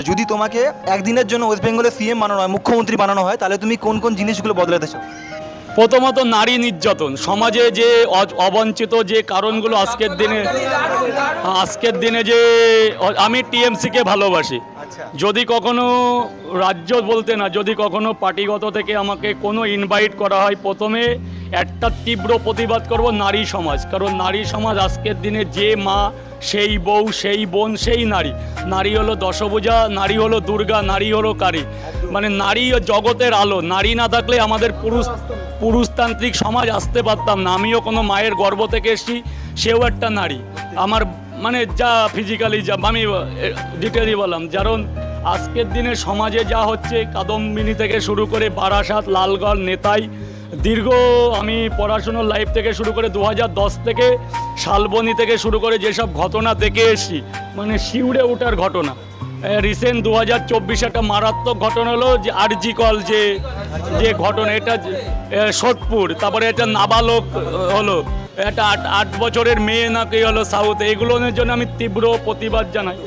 যদি তোমাকে একদিনের জন্য ওয়েস্ট বেঙ্গলের সিএম বানানো হয়, মুখ্যমন্ত্রী বানানো হয়, তাহলে তুমি কোন কোন জিনিসগুলো বদলাতে চাও? প্রথমত নারী নির্যাতন, সমাজে যে অবঞ্চিত যে কারণগুলো আজকের দিনে যে আমি টিএমসিকে ভালোবাসি। যদি কখনো রাজ্য বলতে না, যদি কখনো পার্টিগত থেকে আমাকে কোনো ইনভাইট করা হয়, প্রথমে একটা তীব্র প্রতিবাদ করব নারী সমাজ। কারণ নারী সমাজ আজকের দিনে যে মা, সেই বউ, সেই বোন, সেই নারী। নারী হলো দশভুজা, নারী হলো দুর্গা, নারী হলো কালী। মানে নারী জগতের আলো। নারী না থাকলে আমাদের পুরুষতান্ত্রিক সমাজ আসতে পারতাম না। আমিও কোনো মায়ের গর্ভ থেকে এসেছি, সেও একটা নারী। আমার মানে যা ফিজিক্যালি যা আমি ডিটেলই বললাম। কারণ আজকের দিনে সমাজে যা হচ্ছে, কাদম্বিনী থেকে শুরু করে বারাসাত, লালগড়, নেতাই, দীর্ঘ আমি পড়াশুনোর লাইফ থেকে শুরু করে 2010 থেকে শালবনী থেকে শুরু করে যেসব ঘটনা দেখে এসেছি, মানে শিউরে ওঠার ঘটনা। রিসেন্ট 2024 একটা মারাত্মক ঘটনা হলো যে আরজি কল যে ঘটনা, এটা সোদপুর, তারপরে একটা নাবালক হলো, একটা 8 বছরের মেয়ে নাকি হলো সাউথে। এগুলোর জন্য আমি তীব্র প্রতিবাদ জানাই।